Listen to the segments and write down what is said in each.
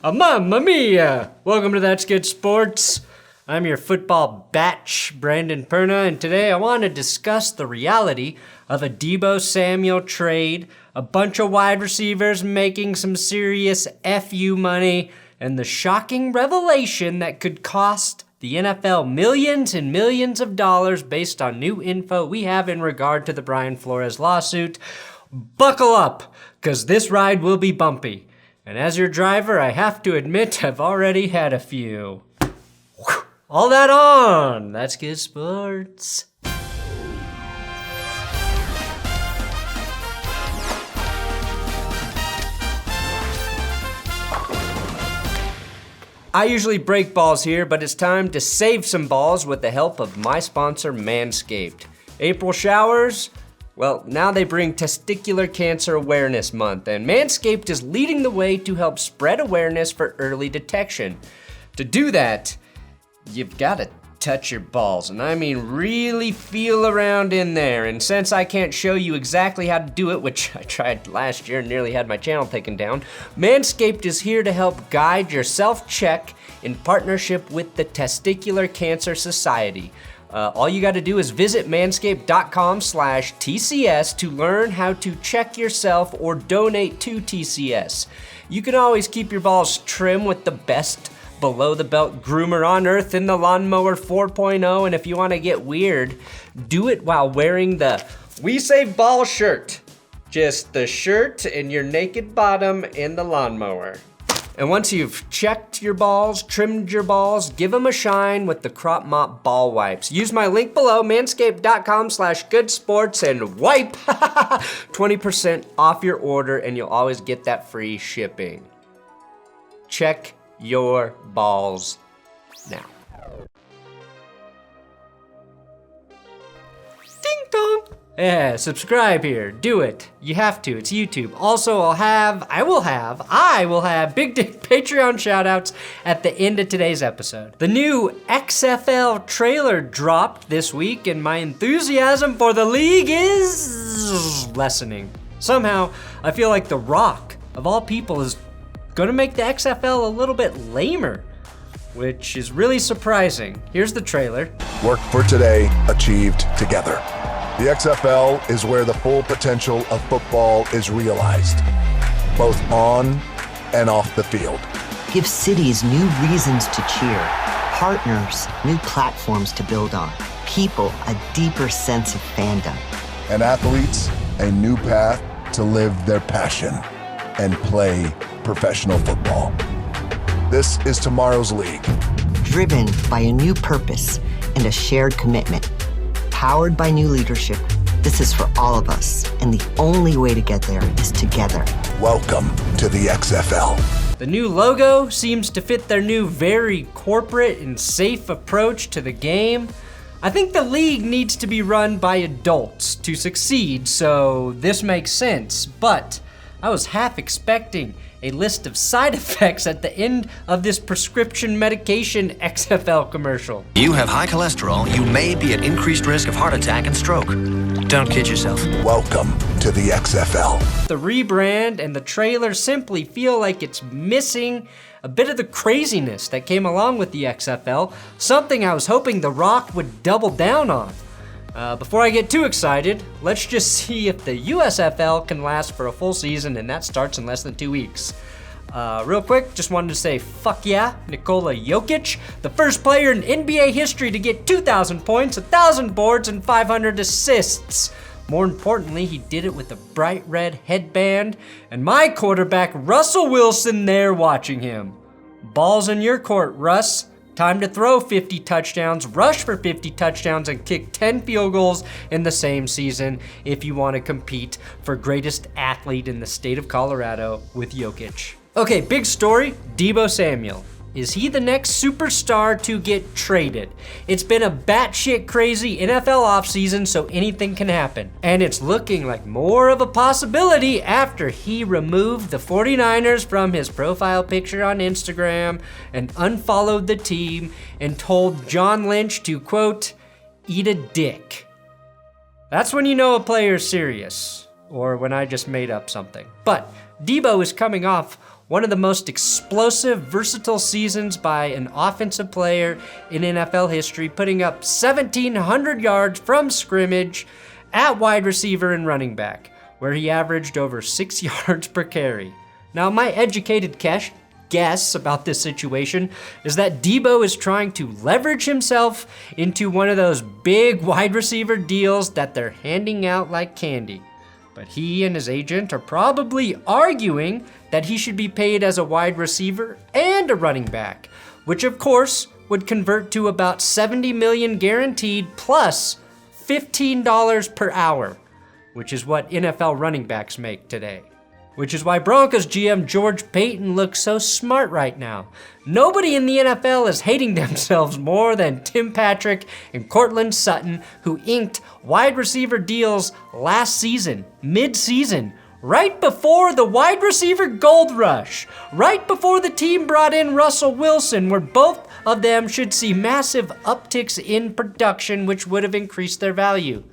Mamma mia! Welcome to That's Good Sports. I'm your football batch, Brandon Perna, and today I want to discuss the reality of a Deebo Samuel trade, a bunch of wide receivers making some serious FU money, and the shocking revelation that could cost the NFL millions and millions of dollars based on new info we have in regard to the Brian Flores lawsuit. Buckle up, because this ride will be bumpy. And as your driver, I have to admit I've already had a few. All that on That's Good Sports. I usually break balls here, but it's time to save some balls with the help of my sponsor, Manscaped. April showers? Well, now they bring Testicular Cancer Awareness Month, and Manscaped is leading the way to help spread awareness for early detection. To do that, you've got to touch your balls, and I mean really feel around in there. And since I can't show you exactly how to do it, which I tried last year and nearly had my channel taken down, Manscaped is here to help guide your self-check in partnership with the Testicular Cancer Society. All you got to do is visit manscaped.com/TCS to learn how to check yourself or donate to TCS. You can always keep your balls trim with the best below-the-belt groomer on earth in the Lawnmower 4.0, and if you want to get weird, do it while wearing the We Save Ball shirt. Just the shirt and your naked bottom in the lawnmower. And once you've checked your balls, trimmed your balls, give them a shine with the Crop Mop Ball Wipes. Use my link below, manscaped.com/goodsports, and wipe 20% off your order, and you'll always get that free shipping. Check your balls now. Ding dong. Yeah, subscribe here. Do it. You have to. It's YouTube. Also, I will have big Patreon shoutouts at the end of today's episode. The new XFL trailer dropped this week, and my enthusiasm for the league is lessening. Somehow, I feel like The Rock, of all people, is gonna make the XFL a little bit lamer, which is really surprising. Here's the trailer. Work for today, achieved together. The XFL is where the full potential of football is realized, both on and off the field. Give cities new reasons to cheer, partners new platforms to build on, people a deeper sense of fandom. And athletes a new path to live their passion and play professional football. This is tomorrow's league. Driven by a new purpose and a shared commitment. Powered by new leadership, this is for all of us, and the only way to get there is together. Welcome to the XFL. The new logo seems to fit their new very corporate and safe approach to the game. I think the league needs to be run by adults to succeed, so this makes sense, but I was half expecting a list of side effects at the end of this prescription medication XFL commercial. You have high cholesterol, you may be at increased risk of heart attack and stroke. Don't kid yourself. Welcome to the XFL. The rebrand and the trailer simply feel like it's missing a bit of the craziness that came along with the XFL, something I was hoping The Rock would double down on. Before I get too excited, let's just see if the USFL can last for a full season, and that starts in less than 2 weeks. Real quick, just wanted to say fuck yeah, Nikola Jokic, the first player in NBA history to get 2,000 points, 1,000 boards, and 500 assists. More importantly, he did it with a bright red headband, and my quarterback, Russell Wilson, there watching him. Ball's in your court, Russ. Time to throw 50 touchdowns, rush for 50 touchdowns, and kick 10 field goals in the same season if you want to compete for greatest athlete in the state of Colorado with Jokic. Okay, big story, Deebo Samuel. Is he the next superstar to get traded? It's been a batshit crazy NFL offseason, so anything can happen. And it's looking like more of a possibility after he removed the 49ers from his profile picture on Instagram and unfollowed the team and told John Lynch to, quote, eat a dick. That's when you know a player's serious, or when I just made up something. But Deebo is coming off one of the most explosive, versatile seasons by an offensive player in NFL history, putting up 1,700 yards from scrimmage at wide receiver and running back, where he averaged over 6 yards per carry. Now, my educated guess about this situation is that Deebo is trying to leverage himself into one of those big wide receiver deals that they're handing out like candy. But he and his agent are probably arguing that he should be paid as a wide receiver and a running back, which of course would convert to about $70 million guaranteed plus $15 per hour, which is what NFL running backs make today. Which is why Broncos GM George Paton looks so smart right now. Nobody in the NFL is hating themselves more than Tim Patrick and Cortland Sutton, who inked wide receiver deals last season, mid-season, right before the wide receiver gold rush, right before the team brought in Russell Wilson, where both of them should see massive upticks in production, which would have increased their value.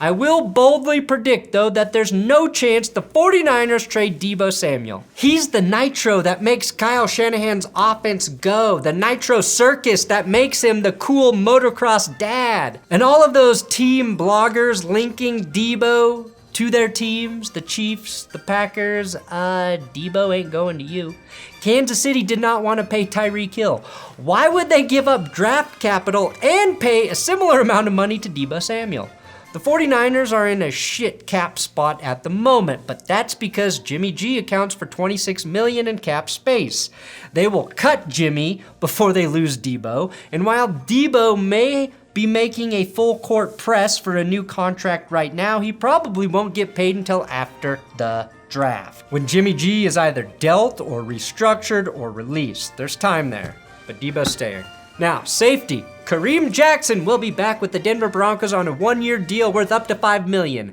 I will boldly predict, though, that there's no chance the 49ers trade Deebo Samuel. He's the nitro that makes Kyle Shanahan's offense go, the nitro circus that makes him the cool motocross dad. And all of those team bloggers linking Deebo to their teams, the Chiefs, the Packers, Deebo ain't going to you. Kansas City did not want to pay Tyreek Hill. Why would they give up draft capital and pay a similar amount of money to Deebo Samuel? The 49ers are in a shit cap spot at the moment, but that's because Jimmy G accounts for $26 million in cap space. They will cut Jimmy before they lose Deebo, and while Deebo may be making a full court press for a new contract right now, he probably won't get paid until after the draft, when Jimmy G is either dealt or restructured or released. There's time there, but Deebo's staying. Now, safety. Kareem Jackson will be back with the Denver Broncos on a one-year deal worth up to $5 million.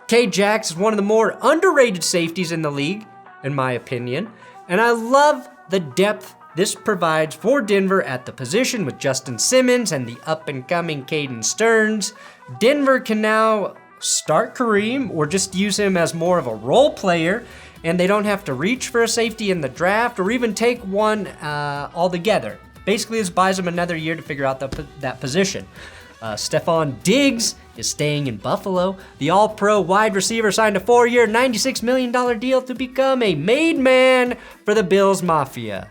K-Jax is one of the more underrated safeties in the league, in my opinion, and I love the depth this provides for Denver at the position with Justin Simmons and the up-and-coming Caden Stearns. Denver can now start Kareem or just use him as more of a role player, and they don't have to reach for a safety in the draft or even take one altogether. Basically, this buys him another year to figure out that position. Stefon Diggs is staying in Buffalo. The All-Pro wide receiver signed a 4-year, $96 million deal to become a made man for the Bills Mafia.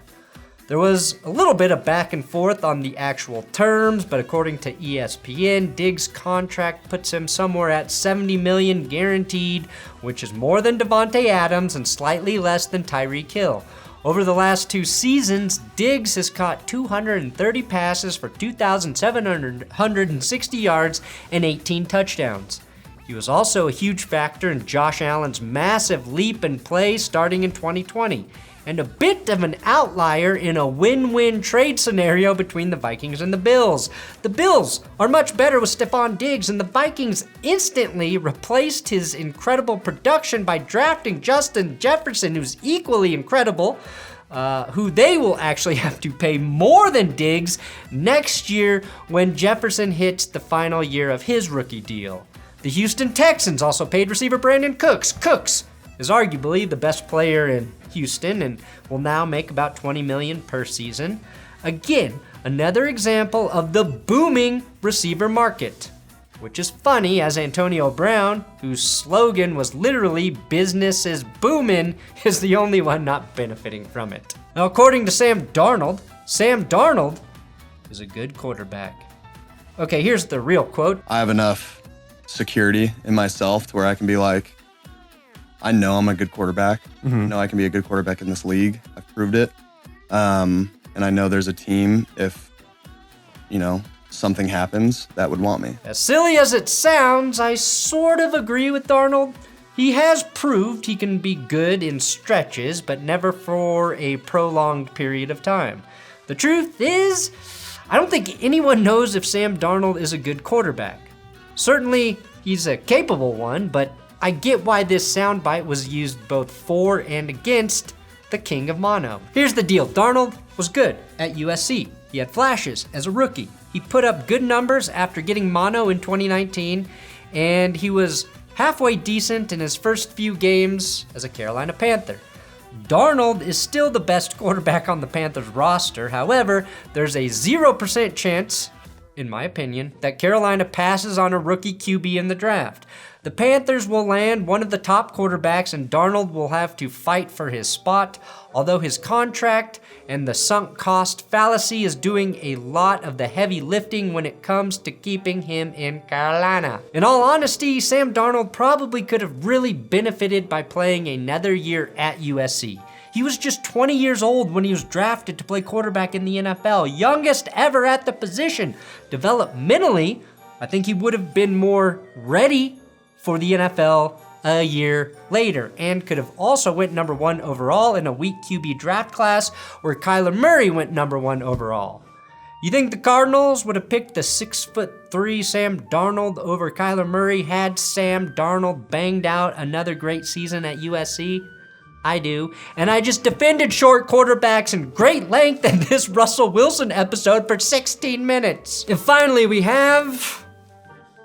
There was a little bit of back and forth on the actual terms, but according to ESPN, Diggs' contract puts him somewhere at $70 million guaranteed, which is more than Devontae Adams and slightly less than Tyreek Hill. Over the last 2 seasons, Diggs has caught 230 passes for 2,760 yards and 18 touchdowns. He was also a huge factor in Josh Allen's massive leap in play starting in 2020, and a bit of an outlier in a win-win trade scenario between the Vikings and the Bills. The Bills are much better with Stefon Diggs, and the Vikings instantly replaced his incredible production by drafting Justin Jefferson, who's equally incredible, who they will actually have to pay more than Diggs next year when Jefferson hits the final year of his rookie deal. The Houston Texans also paid receiver Brandin Cooks. Cooks is arguably the best player in Houston and will now make about $20 million per season. Again, another example of the booming receiver market, which is funny as Antonio Brown, whose slogan was literally "business is booming," is the only one not benefiting from it. Now, according to Sam Darnold is a good quarterback. Okay, here's the real quote. I have enough security in myself to where I can be like, I know I'm a good quarterback. I know I can be a good quarterback in this league. I've proved it. And I know there's a team, if, something happens, that would want me. As silly as it sounds, I sort of agree with Darnold. He has proved he can be good in stretches, but never for a prolonged period of time. The truth is, I don't think anyone knows if Sam Darnold is a good quarterback. Certainly, he's a capable one, but I get why this soundbite was used both for and against the king of mono. Here's the deal. Darnold was good at USC. He had flashes as a rookie. He put up good numbers after getting mono in 2019, and he was halfway decent in his first few games as a Carolina Panther. Darnold is still the best quarterback on the Panthers roster. However, there's a 0% chance, in my opinion, that Carolina passes on a rookie QB in the draft. The Panthers will land one of the top quarterbacks, and Darnold will have to fight for his spot, although his contract and the sunk cost fallacy is doing a lot of the heavy lifting when it comes to keeping him in Carolina. In all honesty, Sam Darnold probably could have really benefited by playing another year at USC. He was just 20 years old when he was drafted to play quarterback in the NFL, youngest ever at the position. Developmentally, I think he would have been more ready for the NFL a year later, and could have also went number 1 overall in a weak QB draft class where Kyler Murray went number 1 overall. You think the Cardinals would have picked the 6'3" Sam Darnold over Kyler Murray had Sam Darnold banged out another great season at USC? I do, and I just defended short quarterbacks in great length in this Russell Wilson episode for 16 minutes. And finally, we have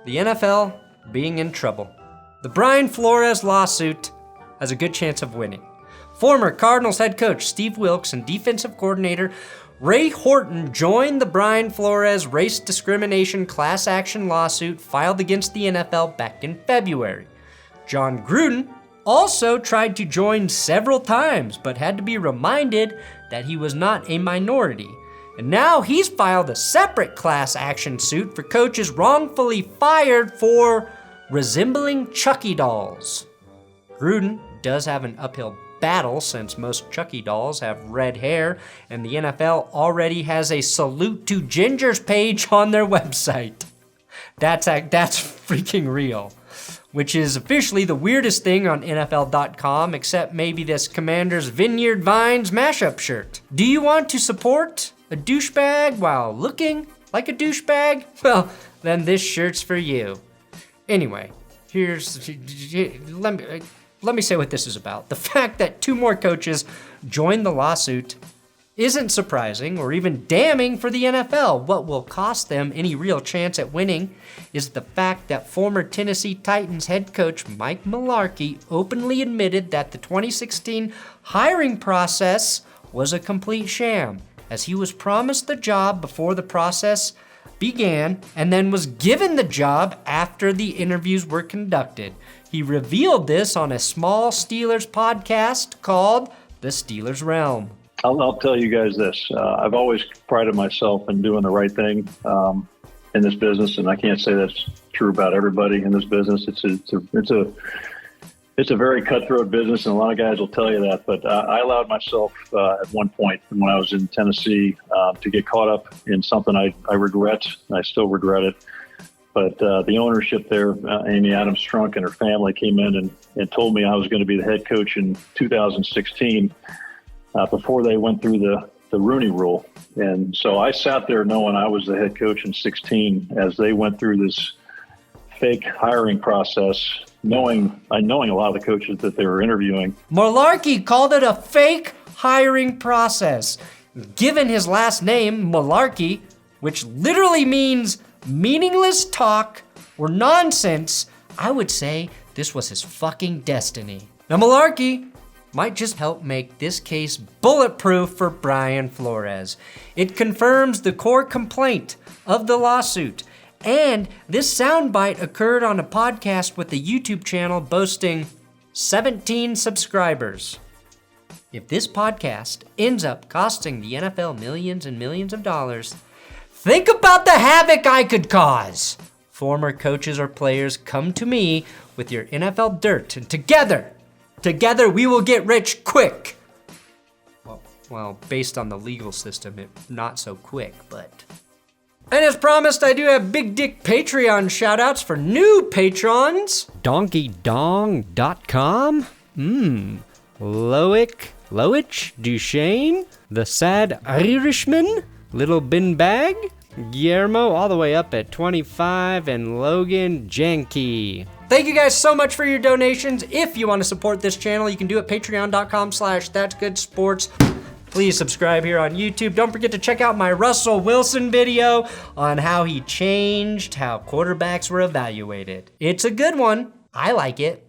the NFL being in trouble. The Brian Flores lawsuit has a good chance of winning. Former Cardinals head coach Steve Wilks and defensive coordinator Ray Horton joined the Brian Flores race discrimination class action lawsuit filed against the NFL back in February. John Gruden also tried to join several times, but had to be reminded that he was not a minority. And now he's filed a separate class action suit for coaches wrongfully fired for resembling Chucky dolls. Gruden does have an uphill battle since most Chucky dolls have red hair, and the NFL already has a salute to gingers page on their website. That's freaking real. Which is officially the weirdest thing on NFL.com, except maybe this Commander's Vineyard Vines mashup shirt. Do you want to support a douchebag while looking like a douchebag? Well, then this shirt's for you. Anyway, let me say what this is about. The fact that 2 more coaches joined the lawsuit isn't surprising or even damning for the NFL. What will cost them any real chance at winning is the fact that former Tennessee Titans head coach Mike Mularkey openly admitted that the 2016 hiring process was a complete sham, as he was promised the job before the process began and then was given the job after the interviews were conducted. He revealed this on a small Steelers podcast called The Steelers Realm. I'll tell you guys this. I've always prided myself in doing the right thing in this business, and I can't say that's true about everybody in this business. It's a very cutthroat business, and a lot of guys will tell you that. But I allowed myself at one point when I was in Tennessee to get caught up in something I regret. I still regret it. But the ownership there, Amy Adams Strunk and her family, came in and told me I was going to be the head coach in 2016. Before they went through the Rooney Rule. And so I sat there knowing I was the head coach in 16 as they went through this fake hiring process, knowing a lot of the coaches that they were interviewing. Mularkey called it a fake hiring process. Given his last name, Mularkey, which literally means meaningless talk or nonsense, I would say this was his fucking destiny. Now, Mularkey might just help make this case bulletproof for Brian Flores. It confirms the core complaint of the lawsuit. And this soundbite occurred on a podcast with a YouTube channel boasting 17 subscribers. If this podcast ends up costing the NFL millions and millions of dollars, think about the havoc I could cause. Former coaches or players, come to me with your NFL dirt, and together we will get rich quick. Well, based on the legal system, it's not so quick, but... And as promised, I do have Big Dick Patreon shoutouts for new patrons. DonkeyDong.com, Loic Duchesne, The Sad Irishman, Little Bin Bag, Guillermo all the way up at 25, and Logan Janke. Thank you guys so much for your donations. If you want to support this channel, you can do it at patreon.com/thatsgoodsports. Please subscribe here on YouTube. Don't forget to check out my Russell Wilson video on how he changed how quarterbacks were evaluated. It's a good one. I like it.